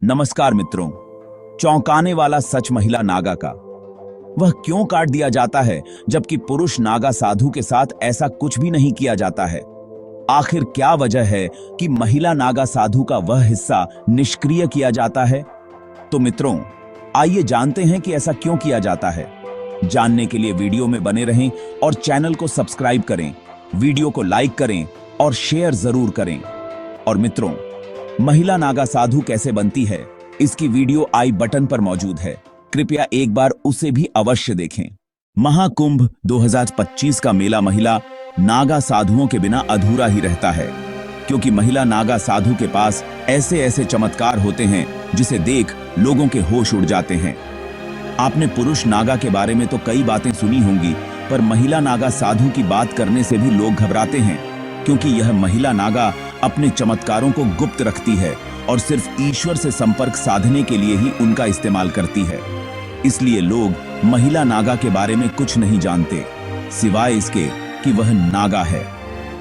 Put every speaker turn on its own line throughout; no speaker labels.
नमस्कार मित्रों। चौंकाने वाला सच महिला नागा का। वह क्यों काट दिया जाता है जबकि पुरुष नागा साधु के साथ ऐसा कुछ भी नहीं किया जाता है? आखिर क्या वजह है कि महिला नागा साधु का वह हिस्सा निष्क्रिय किया जाता है? तो मित्रों, आइए जानते हैं कि ऐसा क्यों किया जाता है। जानने के लिए वीडियो में बने रहें और चैनल को सब्सक्राइब करें, वीडियो को लाइक करें और शेयर जरूर करें। और मित्रों, महिला नागा साधु कैसे बनती है, इसकी वीडियो आई बटन पर मौजूद है, कृपया एक बार उसे भी अवश्य देखें। महाकुंभ 2025 का मेला महिला नागा साधुओं के बिना अधूरा ही रहता है, क्योंकि महिला नागा साधु के पास ऐसे ऐसे चमत्कार होते हैं जिसे देख लोगों के होश उड़ जाते हैं। आपने पुरुष नागा के बारे में तो कई बातें सुनी होंगी, पर महिला नागा साधु की बात करने से भी लोग घबराते हैं, क्योंकि यह महिला नागा अपने चमत्कारों को गुप्त रखती है और सिर्फ ईश्वर से संपर्क साधने के लिए ही उनका इस्तेमाल करती है। इसलिए लोग महिला नागा के बारे में कुछ नहीं जानते, सिवाय इसके कि वह नागा है।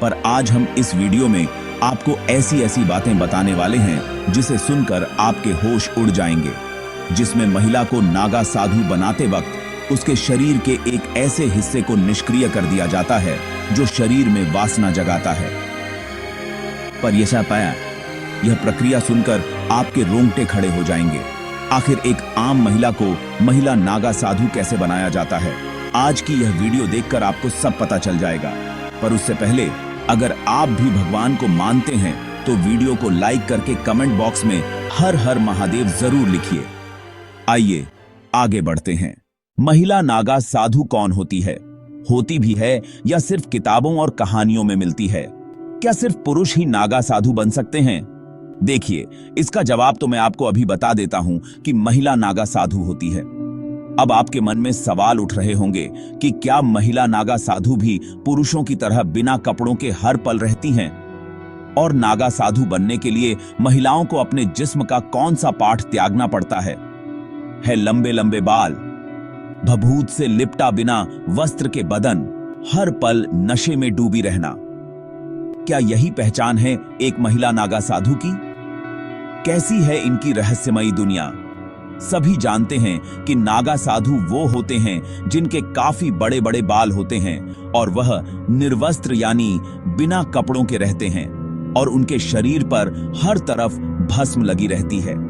पर आज हम इस वीडियो में आपको ऐसी ऐसी बातें बताने वाले हैं जिसे सुनकर आपके होश उड़ जाएंगे, जिसमें महिला को नागा साधु बनाते वक्त उसके शरीर के एक ऐसे हिस्से को निष्क्रिय कर दिया जाता है जो शरीर में वासना जगाता है। पर यह प्रक्रिया सुनकर आपके रोंगटे खड़े हो जाएंगे। आखिर एक आम महिला को महिला नागा साधु कैसे बनाया जाता है, आज की यह वीडियो देखकर आपको सब पता चल जाएगा। पर उससे पहले, अगर आप भी भगवान को मानते हैं तो वीडियो को लाइक करके कमेंट बॉक्स में हर हर महादेव जरूर लिखिए। आइए आगे बढ़ते हैं। महिला नागा साधु कौन होती है? होती भी है या सिर्फ किताबों और कहानियों में मिलती है? क्या सिर्फ पुरुष ही नागा साधु बन सकते हैं? देखिए, इसका जवाब तो मैं आपको अभी बता देता हूं कि महिला नागा साधु होती है। अब आपके मन में सवाल उठ रहे होंगे कि क्या महिला नागा साधु भी पुरुषों की तरह बिना कपड़ों के हर पल रहती हैं? और नागा साधु बनने के लिए महिलाओं को अपने जिस्म का कौन सा पार्ट त्यागना पड़ता है? लंबे लंबे बाल, भभूत से लिपटा बिना वस्त्र के बदन, हर पल नशे में डूबी रहना। क्या यही पहचान है एक महिला नागा साधु की? कैसी है इनकी रहस्यमयी दुनिया? सभी जानते हैं कि नागा साधु वो होते हैं जिनके काफी बड़े बड़े बाल होते हैं और वह निर्वस्त्र यानी बिना कपड़ों के रहते हैं और उनके शरीर पर हर तरफ भस्म लगी रहती है।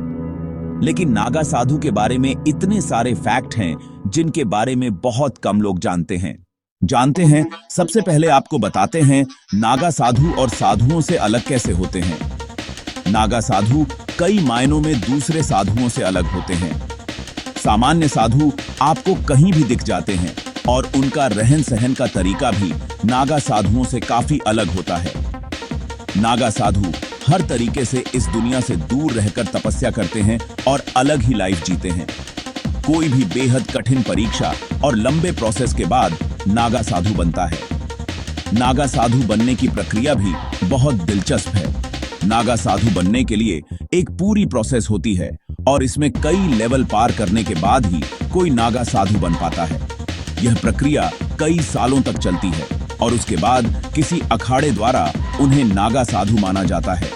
लेकिन नागा साधु के बारे में इतने सारे फैक्ट हैं जिनके बारे में बहुत कम लोग जानते हैं। सबसे पहले आपको बताते हैं नागा साधु और साधुओं से अलग कैसे होते हैं। नागा साधु कई मायनों में दूसरे साधुओं से अलग होते हैं। सामान्य साधु आपको कहीं भी दिख जाते हैं और उनका रहन सहन का तरीका भी नागा साधुओं से काफी अलग होता है। नागा साधु हर तरीके से इस दुनिया से दूर रहकर तपस्या करते हैं और अलग ही लाइफ जीते हैं। कोई भी बेहद कठिन परीक्षा और लंबे प्रोसेस के बाद नागा साधु बनता है। नागा साधु बनने की प्रक्रिया भी बहुत दिलचस्प है। नागा साधु बनने के लिए एक पूरी प्रोसेस होती है और इसमें कई लेवल पार करने के बाद ही कोई नागा साधु बन पाता है। यह प्रक्रिया कई सालों तक चलती है और उसके बाद किसी अखाड़े द्वारा उन्हें नागा साधु माना जाता है।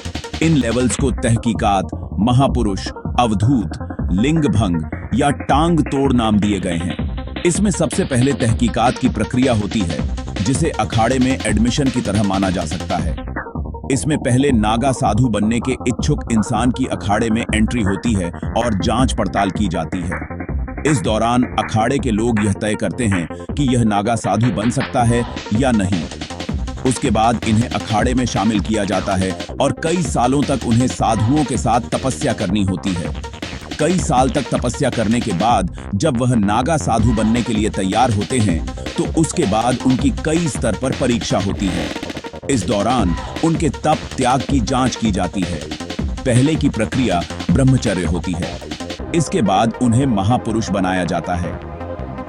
इन लेवल्स को तहकीकात, महापुरुष, अवधूत, लिंगभंग या टांग तोड़ नाम दिए गए हैं। इसमें सबसे पहले तहकीकात की प्रक्रिया होती है, जिसे अखाड़े में एडमिशन की तरह माना जा सकता है। इसमें पहले नागा साधु बनने के इच्छुक इंसान की अखाड़े में एंट्री होती है और जांच पड़ताल की जाती है। इस दौरान अखाड़े के लोग यह तय करते हैं कि यह नागा साधु बन सकता है या नहीं। उसके बाद इन्हें अखाड़े में शामिल किया जाता है और कई सालों तक उन्हें साधुओं के साथ तपस्या करनी होती है। कई साल तक तपस्या करने के बाद जब वह नागा साधु बनने के लिए तैयार होते हैं तो उसके बाद उनकी कई स्तर पर परीक्षा होती है। इस दौरान उनके तप त्याग की जांच की जाती है। पहले की प्रक्रिया ब्रह्मचर्य होती है। इसके बाद उन्हें महापुरुष बनाया जाता है।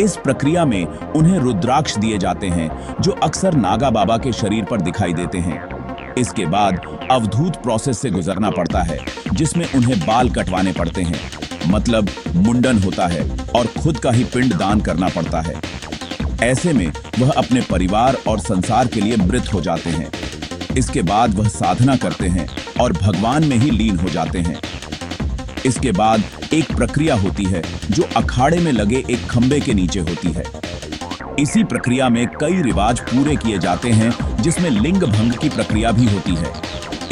इस प्रक्रिया में उन्हें रुद्राक्ष दिए जाते हैं जो अक्सर नागा बाबा के शरीर पर दिखाई देते हैं। इसके बाद अवधूत प्रोसेस से गुजरना पड़ता है, जिसमें उन्हें बाल कटवाने पड़ते हैं, मतलब मुंडन होता है और खुद का ही पिंड दान करना पड़ता है। ऐसे में वह अपने परिवार और संसार के लिए मृत हो जाते हैं। इसके बाद वह साधना करते हैं और भगवान में ही लीन हो जाते हैं। इसके बाद एक प्रक्रिया होती है जो अखाड़े में लगे एक खंबे के नीचे होती है। इसी प्रक्रिया में कई रिवाज पूरे किए जाते हैं, जिसमें लिंग भंग की प्रक्रिया भी होती है।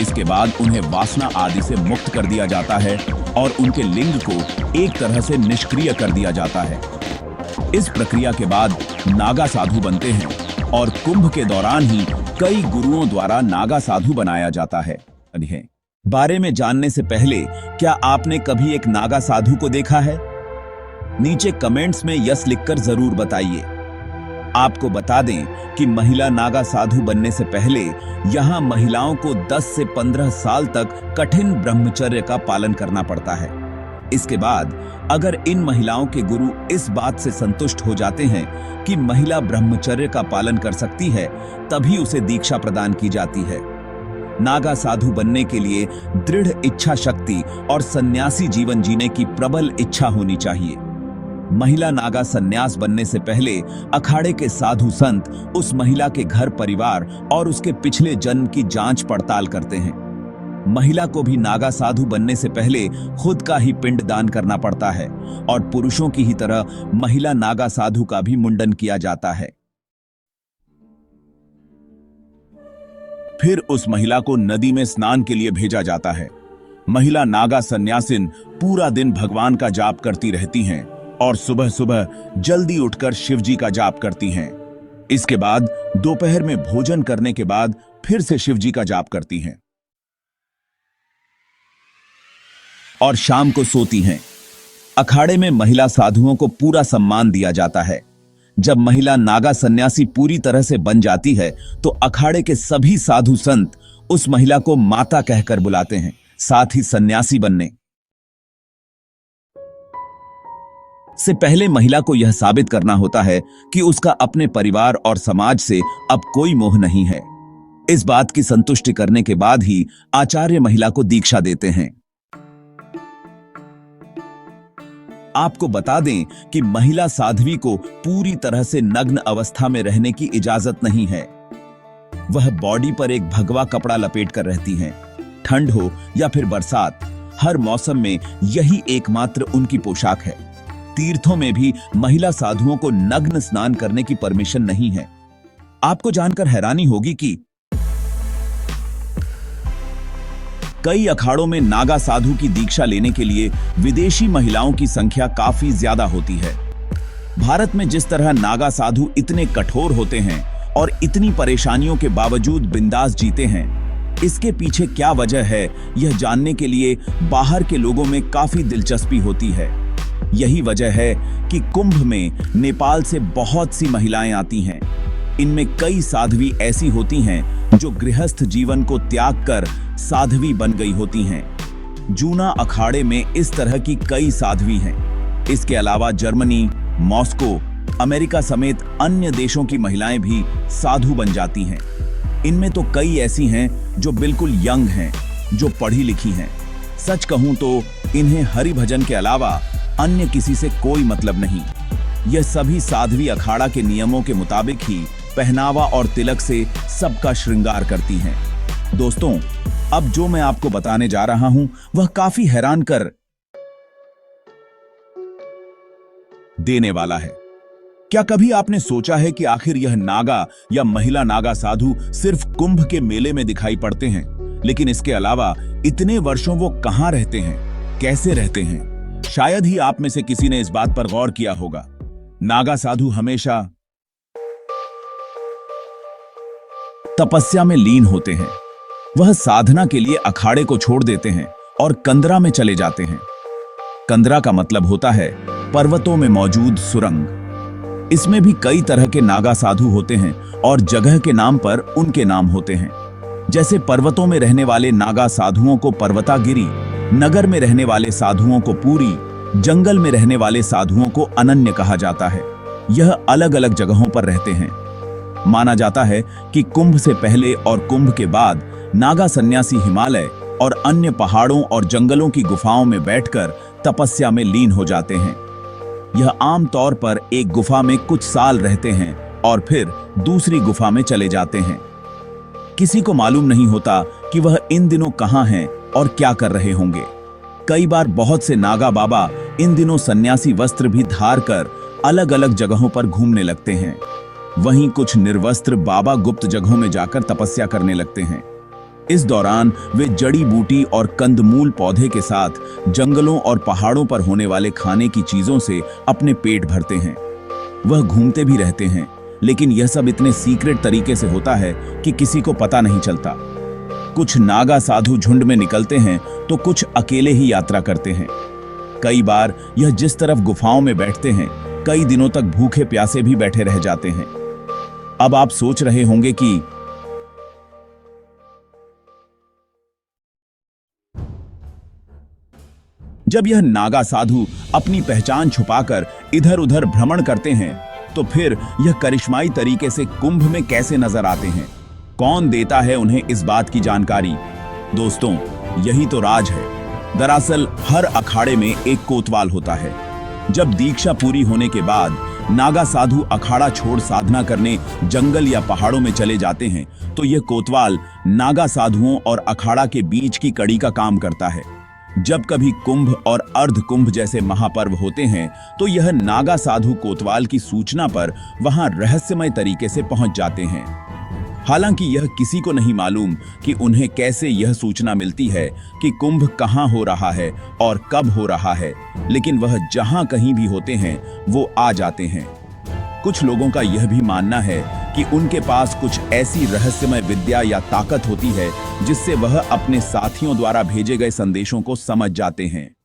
इसके बाद उन्हें वासना आदि से मुक्त कर दिया जाता है और उनके लिंग को एक तरह से निष्क्रिय कर दिया जाता है। इस प्रक्रिया के बाद नागा साधु बनते हैं और कुंभ के दौरान ही कई गुरुओं द्वारा नागा साधु बनाया जाता है। बारे में जानने से पहले क्या आपने कभी एक नागा साधु को देखा है? नीचे कमेंट्स में यस लिखकर जरूर बताइए। आपको बता दें कि महिला नागा साधु बनने से पहले यहां महिलाओं को 10 से 15 साल तक कठिन ब्रह्मचर्य का पालन करना पड़ता है। इसके बाद अगर इन महिलाओं के गुरु इस बात से संतुष्ट हो जाते हैं कि महिला ब्रह्मचर्य का पालन कर सकती है, तभी उसे दीक्षा प्रदान की जाती है। नागा साधु बनने के लिए दृढ़ इच्छा शक्ति और सन्यासी जीवन जीने की प्रबल इच्छा होनी चाहिए। महिला नागा सन्यास बनने से पहले अखाड़े के साधु संत उस महिला के घर परिवार और उसके पिछले जन्म की जांच पड़ताल करते हैं। महिला को भी नागा साधु बनने से पहले खुद का ही पिंड दान करना पड़ता है और पुरुषों की ही तरह महिला नागा साधु का भी मुंडन किया जाता है। फिर उस महिला को नदी में स्नान के लिए भेजा जाता है। महिला नागा सन्यासिन पूरा दिन भगवान का जाप करती रहती हैं और सुबह सुबह जल्दी उठकर शिव जी का जाप करती हैं। इसके बाद दोपहर में भोजन करने के बाद फिर से शिव जी का जाप करती हैं और शाम को सोती हैं। अखाड़े में महिला साधुओं को पूरा सम्मान दिया जाता है। जब महिला नागा सन्यासी पूरी तरह से बन जाती है तो अखाड़े के सभी साधु संत उस महिला को माता कहकर बुलाते हैं, साथ ही सन्यासी बनने से पहले महिला को यह साबित करना होता है कि उसका अपने परिवार और समाज से अब कोई मोह नहीं है। इस बात की संतुष्टि करने के बाद ही आचार्य महिला को दीक्षा देते हैं। आपको बता दें कि महिला साध्वी को पूरी तरह से नग्न अवस्था में रहने की इजाजत नहीं है। वह बॉडी पर एक भगवा कपड़ा लपेट कर रहती हैं। ठंड हो या फिर बरसात, हर मौसम में यही एकमात्र उनकी पोशाक है। तीर्थों में भी महिला साधुओं को नग्न स्नान करने की परमिशन नहीं है। आपको जानकर हैरानी होगी कि कई अखाड़ों में नागा साधु की दीक्षा लेने के लिए विदेशी महिलाओं की संख्या काफी ज्यादा होती है। भारत में जिस तरह नागा साधु इतने कठोर होते हैं और इतनी परेशानियों के बावजूद बिंदास जीते हैं, इसके पीछे क्या वजह है, यह जानने के लिए बाहर के लोगों में काफी दिलचस्पी होती है। यही वजह है कि कुंभ में नेपाल से बहुत सी महिलाएं आती हैं। इनमें कई साध्वी ऐसी होती हैं जो गृहस्थ जीवन को त्याग कर साध्वी बन गई होती हैं। जूना अखाड़े में इस तरह की कई साध्वी हैं। इसके अलावा जर्मनी, मॉस्को, अमेरिका समेत अन्य देशों की महिलाएं भी साधु बन जाती हैं। इनमें तो कई ऐसी हैं जो बिल्कुल यंग हैं, जो पढ़ी लिखी हैं। सच कहूं तो इन्हें हरि भजन के अलावा अन्य किसी से कोई मतलब नहीं। यह सभी साध्वी अखाड़ा के नियमों के मुताबिक ही पहनावा और तिलक से सबका श्रृंगार करती हैं। दोस्तों, अब जो मैं आपको बताने जा रहा हूं वह काफी हैरान कर देने वाला है। क्या कभी आपने सोचा है कि आखिर यह नागा या महिला नागा साधु सिर्फ कुंभ के मेले में दिखाई पड़ते हैं, लेकिन इसके अलावा इतने वर्षों वो कहां रहते हैं, कैसे रहते हैं? शायद ही आप में से किसी ने इस बात पर गौर किया होगा। नागा साधु हमेशा तपस्या में लीन होते हैं। वह साधना के लिए अखाड़े को छोड़ देते हैं और कंदरा में चले जाते हैं। कंदरा का मतलब होता है पर्वतों में मौजूद सुरंग। इसमें भी कई तरह के नागा साधु होते हैं और जगह के नाम पर उनके नाम होते हैं। जैसे पर्वतों में रहने वाले नागा साधुओं को पर्वतागिरी, नगर में रहने वाले साधुओं को पूरी, जंगल में रहने वाले साधुओं को अनन्य कहा जाता है। यह अलग अलग जगहों पर रहते हैं। माना जाता है कि कुंभ से पहले और कुंभ के बाद नागा सन्यासी हिमालय और अन्य पहाड़ों और जंगलों की गुफाओं में बैठकर तपस्या में लीन हो जाते हैं। यह आम तौर पर एक गुफा में कुछ साल रहते हैं और फिर दूसरी गुफा में चले जाते हैं। किसी को मालूम नहीं होता कि वह इन दिनों कहां हैं और क्या कर रहे होंगे। कई बार बहुत से नागा बाबा इन दिनों सन्यासी वस्त्र भी धार कर अलग अलग जगहों पर घूमने लगते हैं। वहीं कुछ निर्वस्त्र बाबा गुप्त जगहों में जाकर तपस्या करने लगते हैं। इस दौरान वे जड़ी बूटी और कंदमूल पौधे के साथ जंगलों और पहाड़ों पर होने वाले खाने की चीजों से अपने पेट भरते हैं। वह घूमते भी रहते हैं, लेकिन यह सब इतने सीक्रेट तरीके से होता है कि किसी को पता नहीं चलता। कुछ नागा साधु झुंड में निकलते हैं तो कुछ अकेले ही यात्रा करते हैं। कई बार यह जिस तरफ गुफाओं में बैठते हैं, कई दिनों तक भूखे प्यासे भी बैठे रह जाते हैं। अब आप सोच रहे होंगे कि जब यह नागा साधु अपनी पहचान छुपाकर इधर उधर भ्रमण करते हैं, तो फिर यह करिश्माई तरीके से कुंभ में कैसे नजर आते हैं? कौन देता है उन्हें इस बात की जानकारी? दोस्तों, यही तो राज है। दरअसल हर अखाड़े में एक कोतवाल होता है। जब दीक्षा पूरी होने के बाद नागा साधु अखाड़ा छोड़ साधना करने जंगल या पहाड़ों में चले जाते हैं, तो यह कोतवाल नागा साधुओं और अखाड़ा के बीच की कड़ी का काम करता है। जब कभी कुंभ और अर्ध कुंभ जैसे महापर्व होते हैं, तो यह नागा साधु कोतवाल की सूचना पर वहां रहस्यमय तरीके से पहुंच जाते हैं। हालांकि यह किसी को नहीं मालूम कि उन्हें कैसे यह सूचना मिलती है कि कुंभ कहां हो रहा है और कब हो रहा है, लेकिन वह जहां कहीं भी होते हैं वो आ जाते हैं। कुछ लोगों का यह भी मानना है कि उनके पास कुछ ऐसी रहस्यमय विद्या या ताकत होती है जिससे वह अपने साथियों द्वारा भेजे गए संदेशों को समझ जाते हैं।